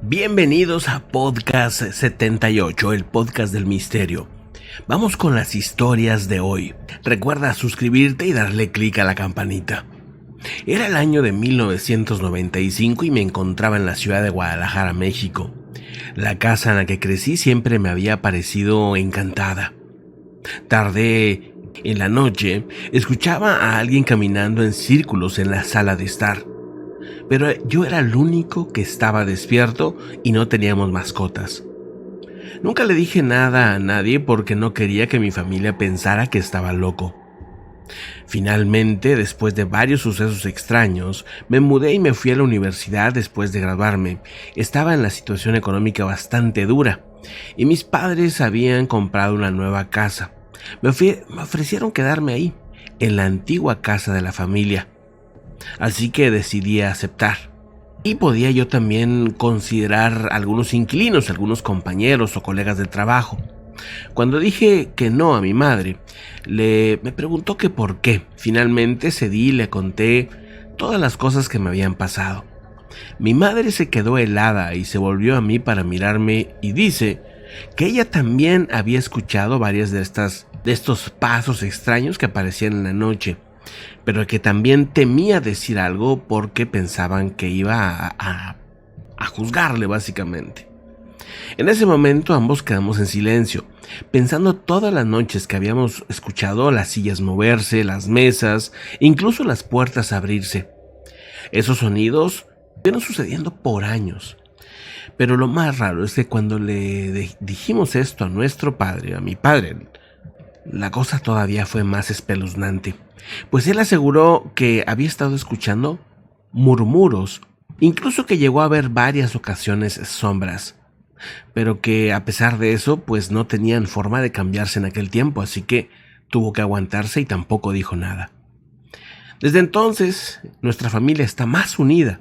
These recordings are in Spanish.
Bienvenidos a Podcast 78, el podcast del misterio. Vamos con las historias de hoy. Recuerda suscribirte y darle clic a la campanita. Era el año de 1995 y me encontraba en la ciudad de Guadalajara, México. La casa en la que crecí siempre me había parecido encantada. Tarde en la noche, escuchaba a alguien caminando en círculos en la sala de estar. Pero yo era el único que estaba despierto y no teníamos mascotas. Nunca le dije nada a nadie porque no quería que mi familia pensara que estaba loco. Finalmente, después de varios sucesos extraños, me mudé y me fui a la universidad después de graduarme. Estaba en la situación económica bastante dura y mis padres habían comprado una nueva casa. Me ofrecieron quedarme ahí, en la antigua casa de la familia. Así que decidí aceptar. Y podía yo también considerar algunos inquilinos, algunos compañeros o colegas de trabajo. Cuando dije que no a mi madre, me preguntó que por qué. Finalmente cedí y le conté todas las cosas que me habían pasado. Mi madre se quedó helada y se volvió a mí para mirarme y dice que ella también había escuchado varias de estos pasos extraños que aparecían en la noche, pero que también temía decir algo porque pensaban que iba a juzgarle básicamente. En ese momento ambos quedamos en silencio, pensando todas las noches que habíamos escuchado las sillas moverse, las mesas, incluso las puertas abrirse. Esos sonidos fueron sucediendo por años. Pero lo más raro es que cuando le dijimos esto a nuestro padre, a mi padre, la cosa todavía fue más espeluznante, pues él aseguró que había estado escuchando murmuros, incluso que llegó a ver varias ocasiones sombras, pero que a pesar de eso, pues no tenían forma de cambiarse en aquel tiempo, así que tuvo que aguantarse y tampoco dijo nada. Desde entonces, nuestra familia está más unida,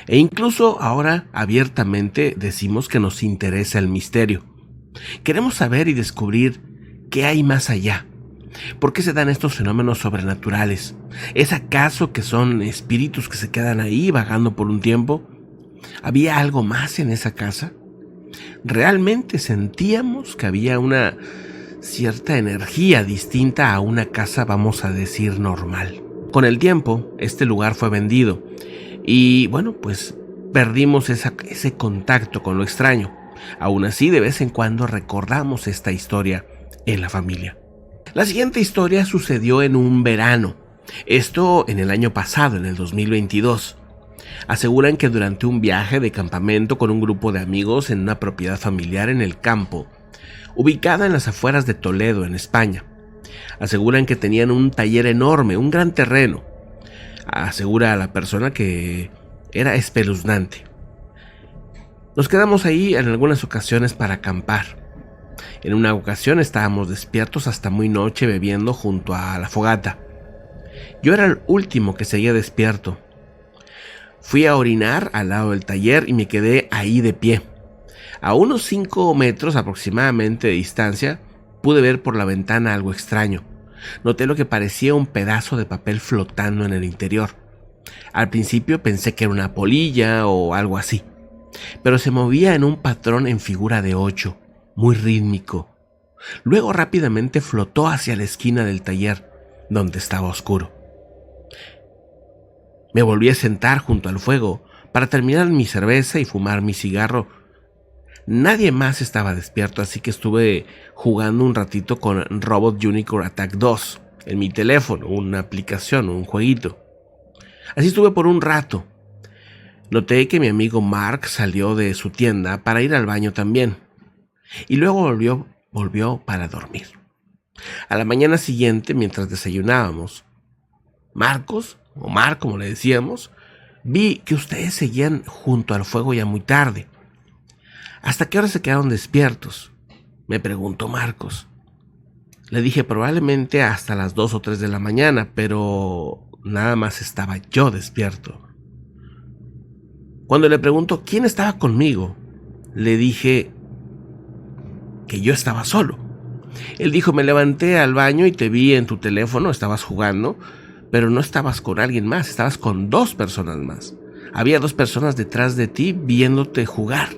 e incluso ahora abiertamente decimos que nos interesa el misterio. Queremos saber y descubrir qué hay más allá. ¿Por qué se dan estos fenómenos sobrenaturales? ¿Es acaso que son espíritus que se quedan ahí vagando por un tiempo? ¿Había algo más en esa casa? ¿Realmente sentíamos que había una cierta energía distinta a una casa, vamos a decir, normal? Con el tiempo, este lugar fue vendido y, bueno, pues perdimos ese contacto con lo extraño. Aún así, de vez en cuando recordamos esta historia en la familia. La siguiente historia sucedió en un verano. Esto en el año pasado, en el 2022. Aseguran que durante un viaje de campamento con un grupo de amigos en una propiedad familiar en el campo, ubicada en las afueras de Toledo, en España. Aseguran que tenían un taller enorme, un gran terreno. Asegura a la persona que era espeluznante. Nos quedamos ahí en algunas ocasiones para acampar. En una ocasión estábamos despiertos hasta muy noche bebiendo junto a la fogata. Yo era el último que seguía despierto. Fui a orinar al lado del taller y me quedé ahí de pie. A unos 5 metros aproximadamente de distancia, pude ver por la ventana algo extraño. Noté lo que parecía un pedazo de papel flotando en el interior. Al principio pensé que era una polilla o algo así, pero se movía en un patrón en figura de 8. Muy rítmico. Luego rápidamente flotó hacia la esquina del taller, donde estaba oscuro. Me volví a sentar junto al fuego para terminar mi cerveza y fumar mi cigarro. Nadie más estaba despierto, así que estuve jugando un ratito con Robot Unicorn Attack 2 en mi teléfono, una aplicación, un jueguito. Así estuve por un rato. Noté que mi amigo Mark salió de su tienda para ir al baño también. Y luego volvió para dormir. A la mañana siguiente, mientras desayunábamos, Marcos, o Mar como le decíamos, vi que ustedes seguían junto al fuego ya muy tarde. ¿Hasta qué hora se quedaron despiertos?, me preguntó Marcos. Le dije probablemente hasta las 2 o 3 de la mañana, pero nada más estaba yo despierto. Cuando le preguntó quién estaba conmigo, le dije que yo estaba solo. Él dijo: me levanté al baño y te vi en tu teléfono, estabas jugando, pero no estabas con alguien más, estabas con 2 personas más. Había 2 personas detrás de ti viéndote jugar.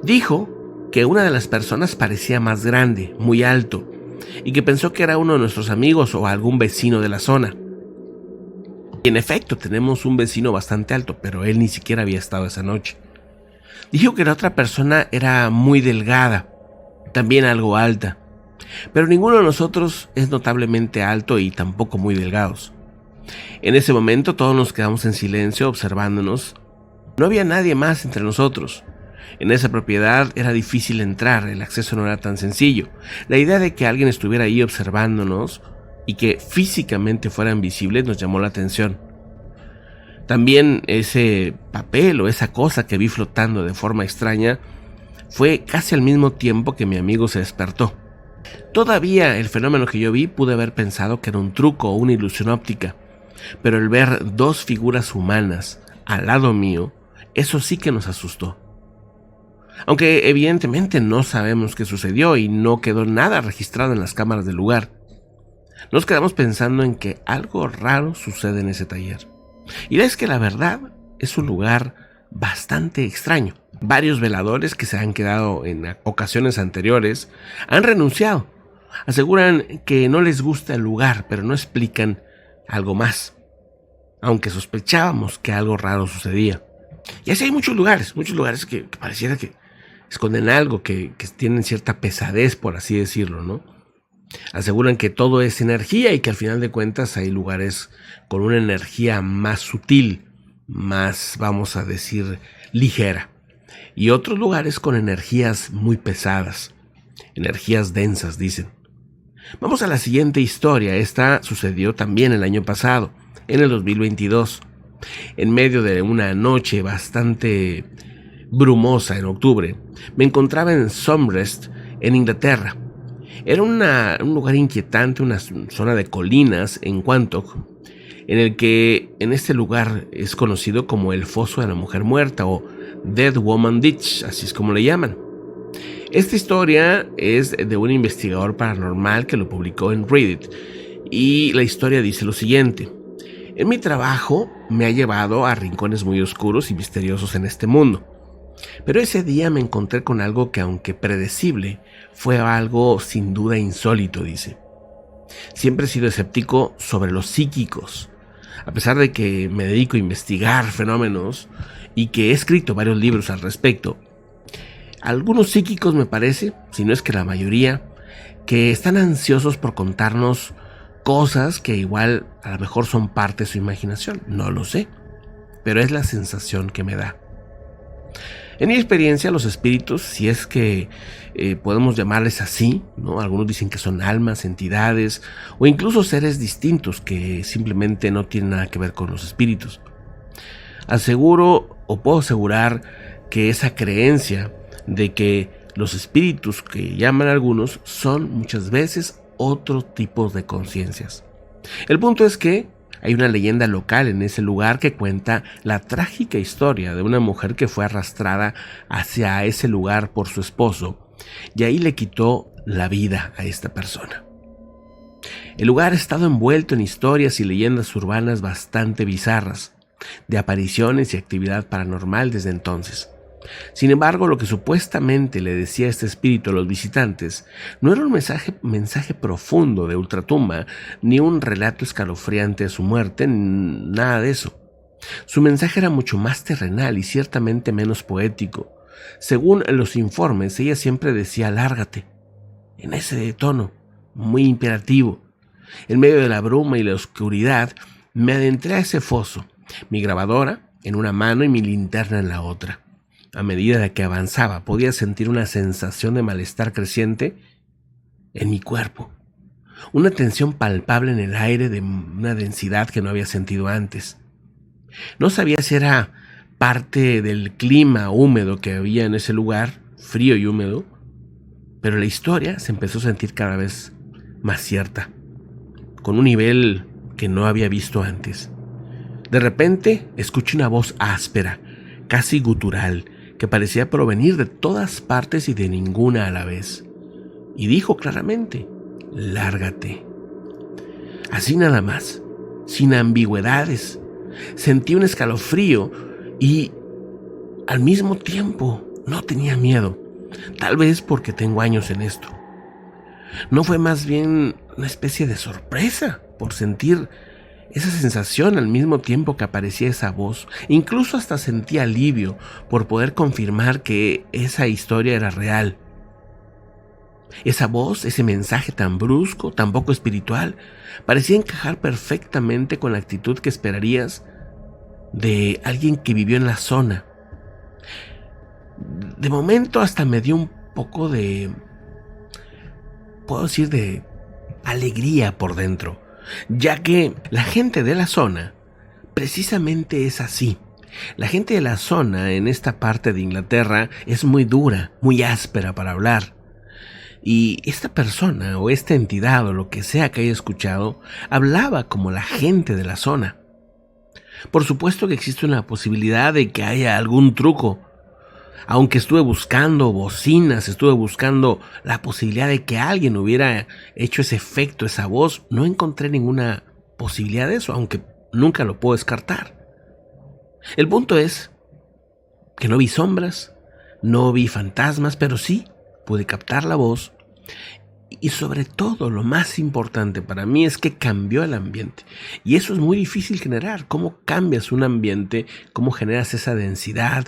Dijo que una de las personas parecía más grande, muy alto, y que pensó que era uno de nuestros amigos o algún vecino de la zona. Y en efecto, tenemos un vecino bastante alto, pero él ni siquiera había estado esa noche. Dijo que la otra persona era muy delgada, también algo alta, pero ninguno de nosotros es notablemente alto y tampoco muy delgados. En ese momento todos nos quedamos en silencio observándonos. No había nadie más entre nosotros. En esa propiedad era difícil entrar, el acceso no era tan sencillo. La idea de que alguien estuviera ahí observándonos y que físicamente fueran visibles nos llamó la atención. También ese papel o esa cosa que vi flotando de forma extraña fue casi al mismo tiempo que mi amigo se despertó. Todavía el fenómeno que yo vi pude haber pensado que era un truco o una ilusión óptica, pero el ver dos figuras humanas al lado mío, eso sí que nos asustó. Aunque evidentemente no sabemos qué sucedió y no quedó nada registrado en las cámaras del lugar, nos quedamos pensando en que algo raro sucede en ese taller. Y es que la verdad es un lugar bastante extraño. Varios veladores que se han quedado en ocasiones anteriores han renunciado. Aseguran que no les gusta el lugar, pero no explican algo más, aunque sospechábamos que algo raro sucedía. Y así hay muchos lugares que pareciera que esconden algo, que tienen cierta pesadez, por así decirlo, ¿no? Aseguran que todo es energía y que al final de cuentas hay lugares con una energía más sutil, más, vamos a decir, ligera. Y otros lugares con energías muy pesadas, energías densas, dicen. Vamos a la siguiente historia. Esta sucedió también el año pasado, en el 2022. En medio de una noche bastante brumosa en octubre, me encontraba en Sombrest, en Inglaterra. Era un lugar inquietante, una zona de colinas en Quantock, en el que en este lugar es conocido como el Foso de la Mujer Muerta o Dead Woman Ditch, así es como le llaman. Esta historia es de un investigador paranormal que lo publicó en Reddit y la historia dice lo siguiente. En mi trabajo me ha llevado a rincones muy oscuros y misteriosos en este mundo. Pero ese día me encontré con algo que, aunque predecible, fue algo sin duda insólito, dice. Siempre he sido escéptico sobre los psíquicos. A pesar de que me dedico a investigar fenómenos y que he escrito varios libros al respecto, algunos psíquicos me parece, si no es que la mayoría, que están ansiosos por contarnos cosas que igual a lo mejor son parte de su imaginación. No lo sé, pero es la sensación que me da. En mi experiencia, los espíritus, si es que podemos llamarles así, ¿no? Algunos dicen que son almas, entidades o incluso seres distintos que simplemente no tienen nada que ver con los espíritus. Aseguro o puedo asegurar que esa creencia de que los espíritus que llaman algunos son muchas veces otro tipo de conciencias. El punto es que hay una leyenda local en ese lugar que cuenta la trágica historia de una mujer que fue arrastrada hacia ese lugar por su esposo y ahí le quitó la vida a esta persona. El lugar ha estado envuelto en historias y leyendas urbanas bastante bizarras, de apariciones y actividad paranormal desde entonces. Sin embargo, lo que supuestamente le decía este espíritu a los visitantes no era un mensaje profundo de ultratumba, ni un relato escalofriante de su muerte, nada de eso. Su mensaje era mucho más terrenal y ciertamente menos poético. Según los informes, ella siempre decía "lárgate", en ese tono, muy imperativo. En medio de la bruma y la oscuridad, me adentré a ese foso, mi grabadora en una mano y mi linterna en la otra. A medida que avanzaba, podía sentir una sensación de malestar creciente en mi cuerpo. Una tensión palpable en el aire de una densidad que no había sentido antes. No sabía si era parte del clima húmedo que había en ese lugar, frío y húmedo, pero la historia se empezó a sentir cada vez más cierta, con un nivel que no había visto antes. De repente, escuché una voz áspera, casi gutural, que parecía provenir de todas partes y de ninguna a la vez. Y dijo claramente: "Lárgate". Así nada más, sin ambigüedades. Sentí un escalofrío y, al mismo tiempo, no tenía miedo, tal vez porque tengo años en esto. ¿No fue más bien una especie de sorpresa por sentir esa sensación al mismo tiempo que aparecía esa voz? Incluso hasta sentí alivio por poder confirmar que esa historia era real. Esa voz, ese mensaje tan brusco, tan poco espiritual, parecía encajar perfectamente con la actitud que esperarías de alguien que vivió en la zona. De momento hasta me dio un poco de, puedo decir, de alegría por dentro, ya que la gente de la zona precisamente es así. La gente de la zona en esta parte de Inglaterra es muy dura, muy áspera para hablar. Y esta persona o esta entidad o lo que sea que haya escuchado hablaba como la gente de la zona. Por supuesto que existe una posibilidad de que haya algún truco. Aunque estuve buscando bocinas, estuve buscando la posibilidad de que alguien hubiera hecho ese efecto, esa voz, no encontré ninguna posibilidad de eso, aunque nunca lo puedo descartar. El punto es que no vi sombras, no vi fantasmas, pero sí pude captar la voz. Y sobre todo, lo más importante para mí es que cambió el ambiente. Y eso es muy difícil generar. ¿Cómo cambias un ambiente? ¿Cómo generas esa densidad?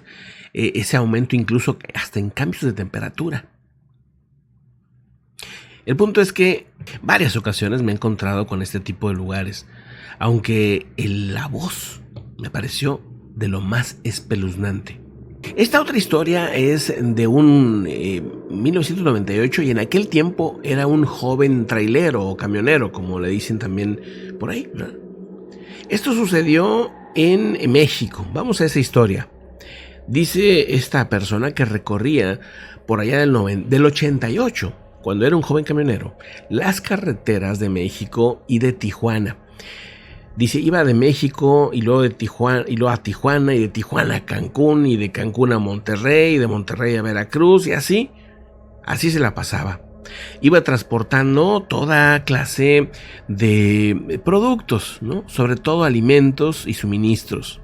Ese aumento incluso hasta en cambios de temperatura. El punto es que varias ocasiones me he encontrado con este tipo de lugares. Aunque la voz me pareció de lo más espeluznante. Esta otra historia es de un 1998 y en aquel tiempo era un joven trailero o camionero, como le dicen también por ahí, ¿no? Esto sucedió en México. Vamos a esa historia. Dice esta persona que recorría por allá del 88, cuando era un joven camionero, las carreteras de México y de Tijuana. Dice, iba de México y luego de Tijuana, y luego a Tijuana, y de Tijuana a Cancún, y de Cancún a Monterrey, y de Monterrey a Veracruz, y así se la pasaba. Iba transportando toda clase de productos, ¿no? Sobre todo alimentos y suministros.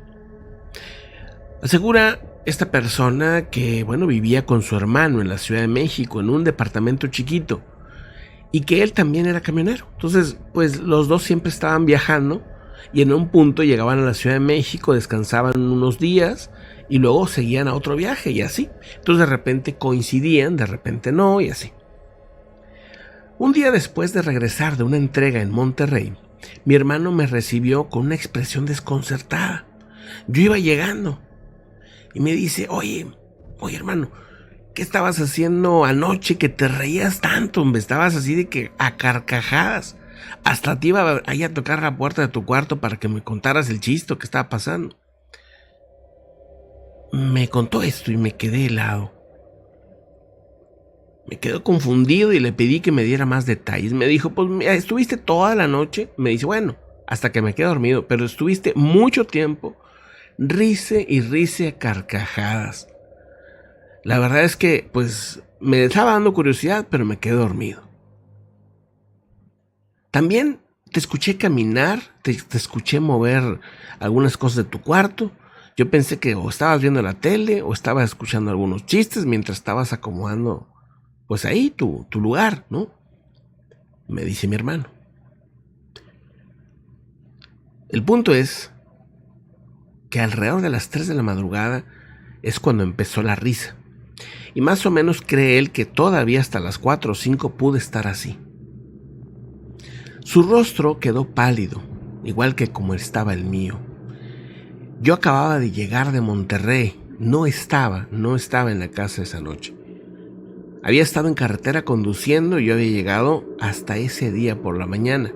Asegura esta persona que, vivía con su hermano en la Ciudad de México, en un departamento chiquito, y que él también era camionero. Entonces, pues los dos siempre estaban viajando, y en un punto llegaban a la Ciudad de México, descansaban unos días y luego seguían a otro viaje y así. Entonces de repente coincidían, de repente no y así. Un día después de regresar de una entrega en Monterrey, mi hermano me recibió con una expresión desconcertada. Yo iba llegando y me dice, oye hermano, ¿qué estabas haciendo anoche que te reías tanto? Hombre, estabas así de que a carcajadas. Hasta te iba ahí a tocar la puerta de tu cuarto para que me contaras el chiste que estaba pasando. Me contó esto y me quedé helado. Me quedé confundido y le pedí que me diera más detalles. Me dijo, pues mira, estuviste toda la noche. Me dice, bueno, hasta que me quedé dormido, pero estuviste mucho tiempo rice y rice a carcajadas. La verdad es que, pues, me estaba dando curiosidad, pero me quedé dormido. También te escuché caminar, te escuché mover algunas cosas de tu cuarto. Yo pensé que o estabas viendo la tele o estabas escuchando algunos chistes mientras estabas acomodando, pues ahí tu lugar, ¿no? Me dice mi hermano. El punto es que alrededor de las 3 de la madrugada es cuando empezó la risa. Y más o menos cree él que todavía hasta las 4 o 5 pude estar así. Su rostro quedó pálido, igual que como estaba el mío. Yo acababa de llegar de Monterrey, no estaba en la casa esa noche. Había estado en carretera conduciendo y yo había llegado hasta ese día por la mañana.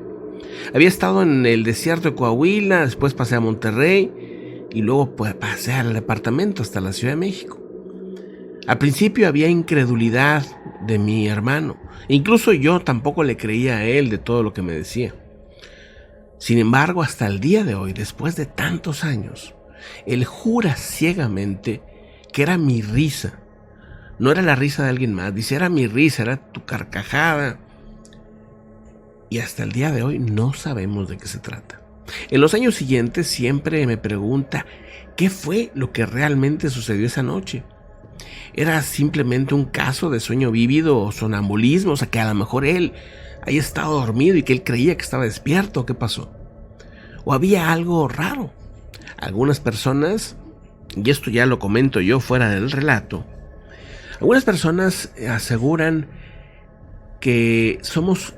Había estado en el desierto de Coahuila, después pasé a Monterrey y luego pasé al departamento hasta la Ciudad de México. Al principio había incredulidad de mi hermano. Incluso yo tampoco le creía a él de todo lo que me decía. Sin embargo, hasta el día de hoy, después de tantos años, él jura ciegamente que era mi risa. No era la risa de alguien más. Dice, era mi risa, era tu carcajada. Y hasta el día de hoy no sabemos de qué se trata. En los años siguientes siempre me pregunta qué fue lo que realmente sucedió esa noche. ¿Era simplemente un caso de sueño vívido o sonambulismo? O sea, que a lo mejor él haya estado dormido y que él creía que estaba despierto. ¿Qué pasó? ¿O había algo raro? Algunas personas, y esto ya lo comento yo fuera del relato, algunas personas aseguran que somos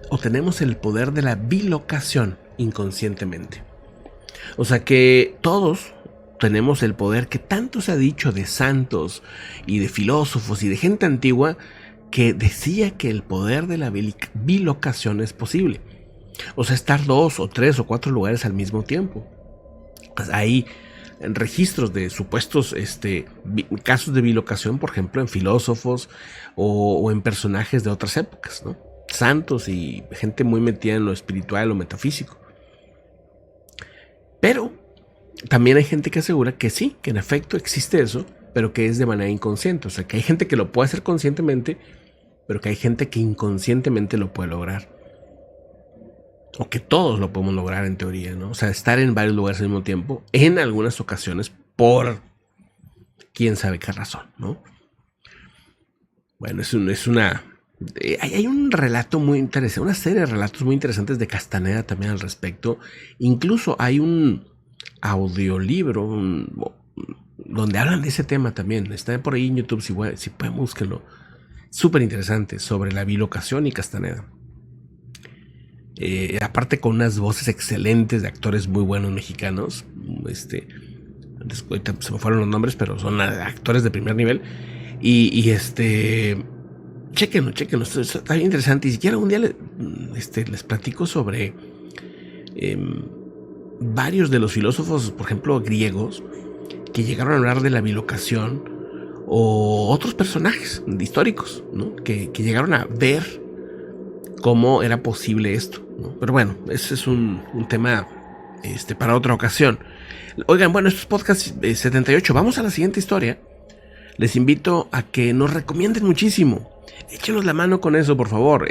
o tenemos el poder de la bilocación inconscientemente. O sea que todos tenemos el poder que tanto se ha dicho de santos y de filósofos y de gente antigua que decía que el poder de la bilocación es posible. O sea, estar 2 o 3 o 4 lugares al mismo tiempo. Hay registros de supuestos casos de bilocación, por ejemplo, en filósofos o en personajes de otras épocas, ¿no? Santos y gente muy metida en lo espiritual o metafísico. Pero también hay gente que asegura que sí, que en efecto existe eso, pero que es de manera inconsciente. O sea, que hay gente que lo puede hacer conscientemente, pero que hay gente que inconscientemente lo puede lograr. O que todos lo podemos lograr en teoría, ¿no? O sea, estar en varios lugares al mismo tiempo, en algunas ocasiones, por quién sabe qué razón, ¿no? Bueno, hay un relato muy interesante, una serie de relatos muy interesantes de Castaneda también al respecto. Incluso hay un audiolibro donde hablan de ese tema también. Está por ahí en YouTube, si pueden, búsquenlo. Súper interesante sobre la bilocación y Castaneda. Aparte con unas voces excelentes de actores muy buenos mexicanos. Ahorita se me fueron los nombres, pero son actores de primer nivel. Chéquenlo, está bien interesante. Y si quieren un día les platico sobre varios de los filósofos, por ejemplo, griegos, que llegaron a hablar de la bilocación, o otros personajes históricos, ¿no? que llegaron a ver cómo era posible esto, ¿no? Pero bueno, ese es un tema para otra ocasión. Oigan, bueno, estos podcasts 78, vamos a la siguiente historia. Les invito a que nos recomienden muchísimo. Échenos la mano con eso, por favor.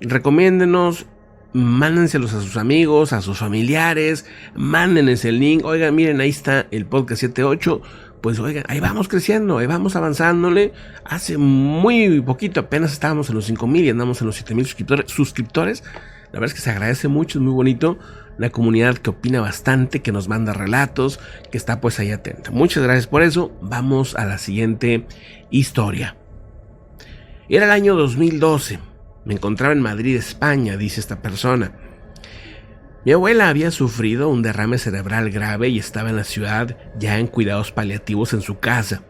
Recomiéndenos, mándenselos a sus amigos, a sus familiares, mándenles el link. Oigan, miren, ahí está el podcast 78. Pues oigan, ahí vamos creciendo, ahí vamos avanzándole. Hace muy poquito, apenas estábamos en los 5,000 y andamos en los 7,000 suscriptores. La verdad es que se agradece mucho, es muy bonito. Una comunidad que opina bastante, que nos manda relatos, que está pues ahí atenta. Muchas gracias por eso. Vamos a la siguiente historia. Era el año 2012. Me encontraba en Madrid, España, dice esta persona. Mi abuela había sufrido un derrame cerebral grave y estaba en la ciudad ya en cuidados paliativos en su casa.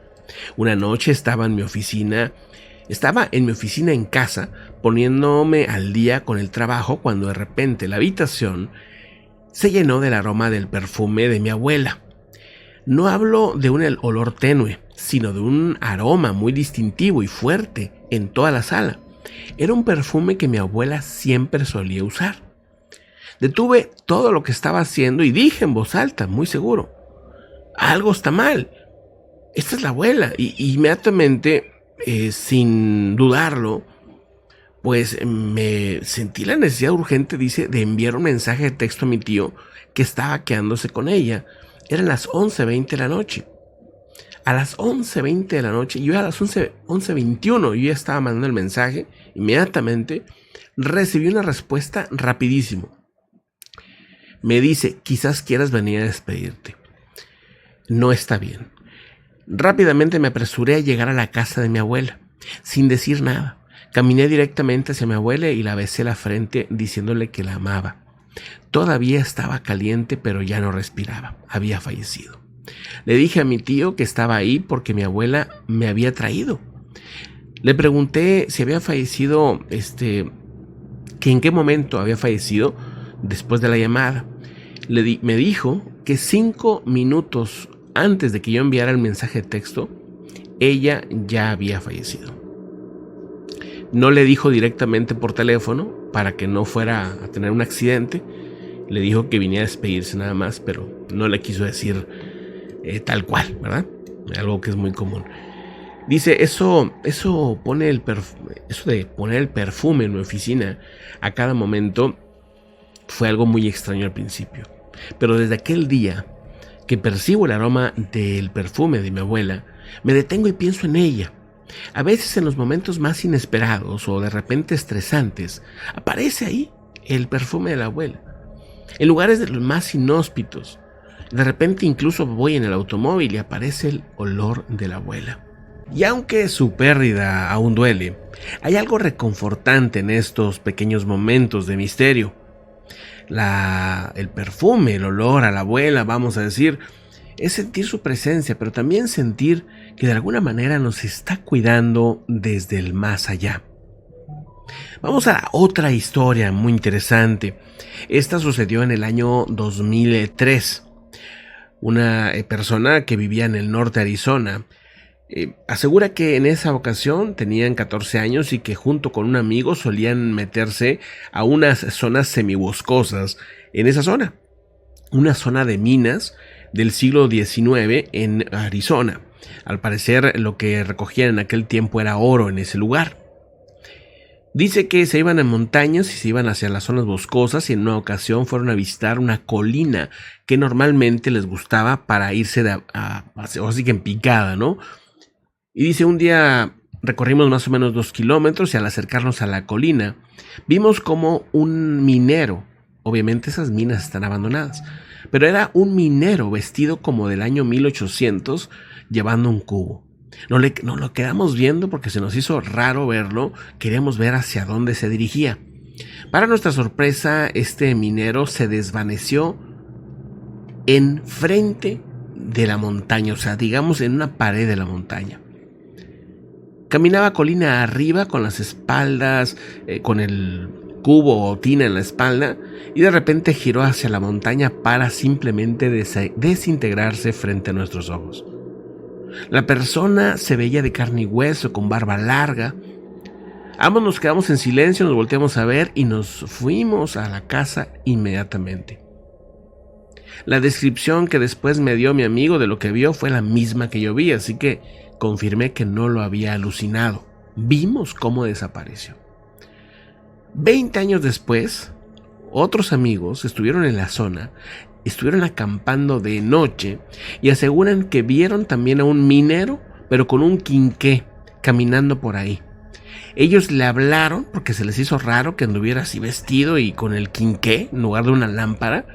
Una noche estaba en mi oficina en casa poniéndome al día con el trabajo cuando de repente la habitación se llenó del aroma del perfume de mi abuela. No hablo de un olor tenue, sino de un aroma muy distintivo y fuerte en toda la sala. Era un perfume que mi abuela siempre solía usar. Detuve todo lo que estaba haciendo y dije en voz alta, muy seguro: algo está mal. Esta es la abuela. Y inmediatamente, sin dudarlo, pues me sentí la necesidad urgente, dice, de enviar un mensaje de texto a mi tío que estaba quedándose con ella. Eran las 11:20 de la noche. A las 11:20 de la noche, yo a las 11:21 yo ya estaba mandando el mensaje. Inmediatamente recibí una respuesta rapidísimo. Me dice: quizás quieras venir a despedirte. No está bien. Rápidamente me apresuré a llegar a la casa de mi abuela, sin decir nada. Caminé directamente hacia mi abuela y la besé la frente diciéndole que la amaba. Todavía estaba caliente, pero ya no respiraba. Había fallecido. Le dije a mi tío que estaba ahí porque mi abuela me había traído. Le pregunté si había fallecido, que en qué momento había fallecido después de la llamada. Me dijo que 5 minutos antes de que yo enviara el mensaje de texto, ella ya había fallecido. No le dijo directamente por teléfono para que no fuera a tener un accidente. Le dijo que viniera a despedirse nada más, pero no le quiso decir tal cual, ¿verdad? Algo que es muy común. Dice, eso de poner el perfume en mi oficina a cada momento fue algo muy extraño al principio. Pero desde aquel día que percibo el aroma del perfume de mi abuela, me detengo y pienso en ella. A veces en los momentos más inesperados o de repente estresantes, aparece ahí el perfume de la abuela. En lugares de los más inhóspitos, de repente incluso voy en el automóvil y aparece el olor de la abuela. Y aunque su pérdida aún duele, hay algo reconfortante en estos pequeños momentos de misterio. El perfume, el olor a la abuela, vamos a decir, es sentir su presencia, pero también sentir que de alguna manera nos está cuidando desde el más allá. Vamos a otra historia muy interesante. Esta sucedió en el año 2003. Una persona que vivía en el norte de Arizona asegura que en esa ocasión tenían 14 años y que junto con un amigo solían meterse a unas zonas semiboscosas en esa zona. Una zona de minas del siglo XIX en Arizona. Al parecer lo que recogían en aquel tiempo era oro en ese lugar. Dice que se iban a montañas y se iban hacia las zonas boscosas y en una ocasión fueron a visitar una colina que normalmente les gustaba para irse así que en picada, ¿no? Y dice, un día recorrimos más o menos 2 kilómetros y al acercarnos a la colina vimos como un minero, obviamente esas minas están abandonadas, pero era un minero vestido como del año 1800 llevando un cubo. Nos lo quedamos viendo porque se nos hizo raro verlo, queríamos ver hacia dónde se dirigía. Para nuestra sorpresa, este minero se desvaneció enfrente de la montaña, o sea, digamos en una pared de la montaña. Caminaba colina arriba con las espaldas, con el cubo o tina en la espalda, y de repente giró hacia la montaña para simplemente desintegrarse frente a nuestros ojos. La persona se veía de carne y hueso, con barba larga. Ambos nos quedamos en silencio, nos volteamos a ver y nos fuimos a la casa inmediatamente. La descripción que después me dio mi amigo de lo que vio fue la misma que yo vi, así que confirmé que no lo había alucinado. Vimos cómo desapareció. 20 años después, otros amigos estuvieron en la zona, estuvieron acampando de noche y aseguran que vieron también a un minero, pero con un quinqué, caminando por ahí. Ellos le hablaron porque se les hizo raro que anduviera así vestido y con el quinqué en lugar de una lámpara,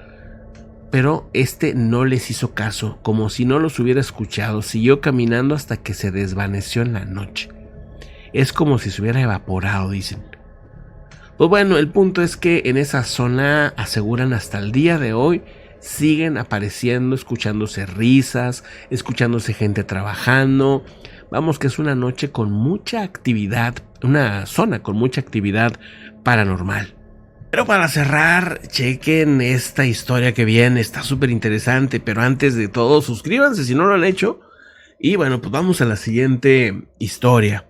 pero no les hizo caso, como si no los hubiera escuchado. Siguió caminando hasta que se desvaneció en la noche. Es como si se hubiera evaporado, dicen. Pues bueno, el punto es que en esa zona, aseguran hasta el día de hoy, siguen apareciendo, escuchándose risas, escuchándose gente trabajando. Vamos, que es una noche con mucha actividad, una zona con mucha actividad paranormal. Pero para cerrar, chequen esta historia que viene, está súper interesante, pero antes de todo, suscríbanse si no lo han hecho. Y bueno, pues vamos a la siguiente historia.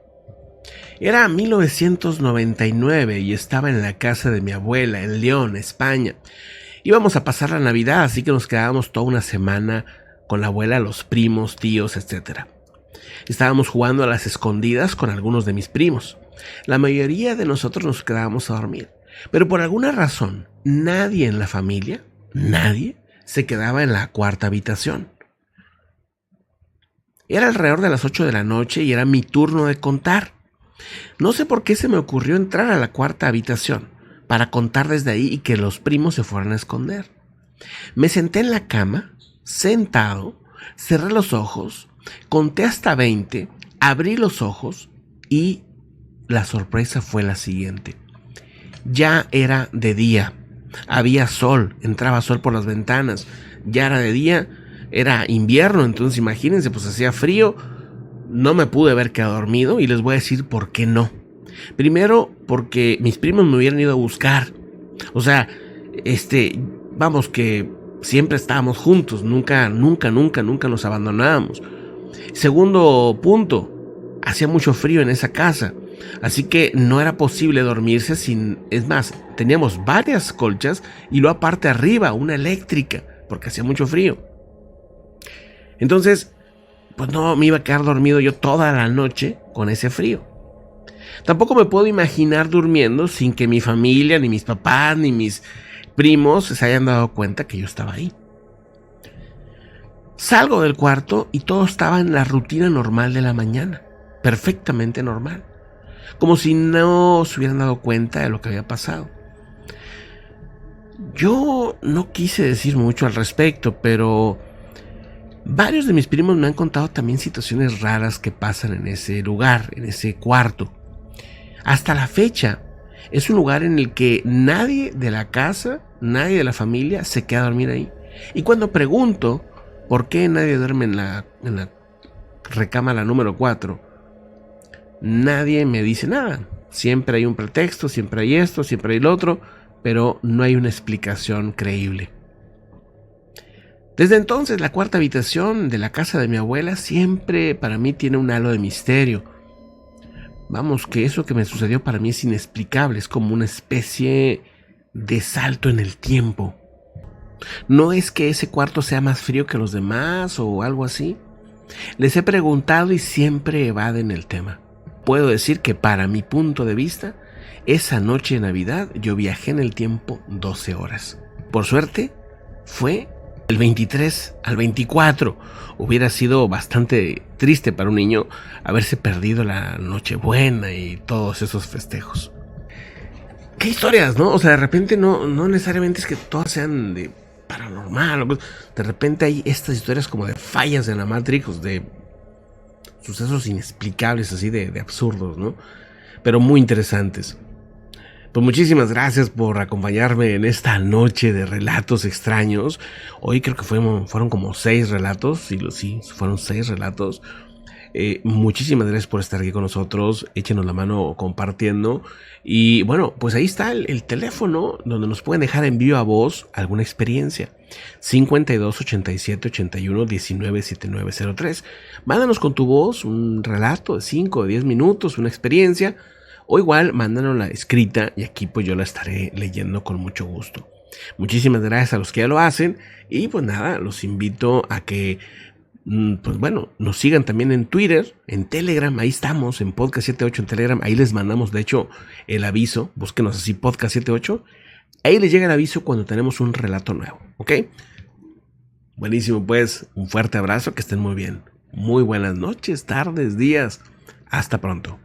Era 1999 y estaba en la casa de mi abuela en León, España. Íbamos a pasar la Navidad, así que nos quedábamos toda una semana con la abuela, los primos, tíos, etc. Estábamos jugando a las escondidas con algunos de mis primos. La mayoría de nosotros nos quedábamos a dormir. Pero por alguna razón, nadie en la familia, nadie, se quedaba en la cuarta habitación. Era alrededor de las 8 de la noche y era mi turno de contar. No sé por qué se me ocurrió entrar a la cuarta habitación para contar desde ahí y que los primos se fueran a esconder. Me senté en la cama, sentado, cerré los ojos, conté hasta 20, abrí los ojos y la sorpresa fue la siguiente. Ya era de día, había sol, entraba sol por las ventanas, ya era de día, era invierno, entonces imagínense, pues hacía frío, no me pude haber quedado dormido y les voy a decir por qué no. Primero, porque mis primos me hubieran ido a buscar, o sea, vamos, que siempre estábamos juntos, nunca nos abandonábamos. Segundo punto, hacía mucho frío en esa casa. Así que no era posible dormirse sin... Es más, teníamos varias colchas y luego aparte arriba, una eléctrica, porque hacía mucho frío. Entonces, pues no me iba a quedar dormido yo toda la noche con ese frío. Tampoco me puedo imaginar durmiendo sin que mi familia, ni mis papás, ni mis primos se hayan dado cuenta que yo estaba ahí. Salgo del cuarto y todo estaba en la rutina normal de la mañana, perfectamente normal, como si no se hubieran dado cuenta de lo que había pasado. Yo no quise decir mucho al respecto, pero varios de mis primos me han contado también situaciones raras que pasan en ese lugar, en ese cuarto. Hasta la fecha, es un lugar en el que nadie de la casa, nadie de la familia se queda a dormir ahí. Y cuando pregunto por qué nadie duerme en la recámara número 4, nadie me dice nada. Siempre hay un pretexto, siempre hay esto, siempre hay lo otro, pero no hay una explicación creíble. Desde entonces, la cuarta habitación de la casa de mi abuela siempre para mí tiene un halo de misterio. Vamos, que eso que me sucedió para mí es inexplicable, es como una especie de salto en el tiempo. No es que ese cuarto sea más frío que los demás o algo así. Les he preguntado y siempre evaden el tema. Puedo decir que para mi punto de vista, esa noche de Navidad yo viajé en el tiempo 12 horas. Por suerte, fue del 23 al 24. Hubiera sido bastante triste para un niño haberse perdido la Nochebuena y todos esos festejos. ¿Qué historias, no? O sea, de repente no necesariamente es que todas sean de paranormal. De repente hay estas historias como de fallas de la Matrix, de sucesos inexplicables, así de absurdos, ¿no? Pero muy interesantes. Pues muchísimas gracias por acompañarme en esta noche de relatos extraños. Hoy creo que fueron como 6 relatos. Sí, fueron 6 relatos. Muchísimas gracias por estar aquí con nosotros. Échenos la mano compartiendo. Y bueno, pues ahí está el teléfono donde nos pueden dejar en vivo a voz alguna experiencia. 52 87 81 19 7903. Mándanos con tu voz un relato de 5 o 10 minutos, una experiencia. O igual, mándanosla escrita y aquí pues yo la estaré leyendo con mucho gusto. Muchísimas gracias a los que ya lo hacen. Y pues nada, los invito a que pues bueno, nos sigan también en Twitter, en Telegram, ahí estamos, en Podcast 78 en Telegram, ahí les mandamos de hecho el aviso, búsquenos así Podcast 78, ahí les llega el aviso cuando tenemos un relato nuevo, ¿ok? Buenísimo, pues, un fuerte abrazo, que estén muy bien, muy buenas noches, tardes, días, hasta pronto.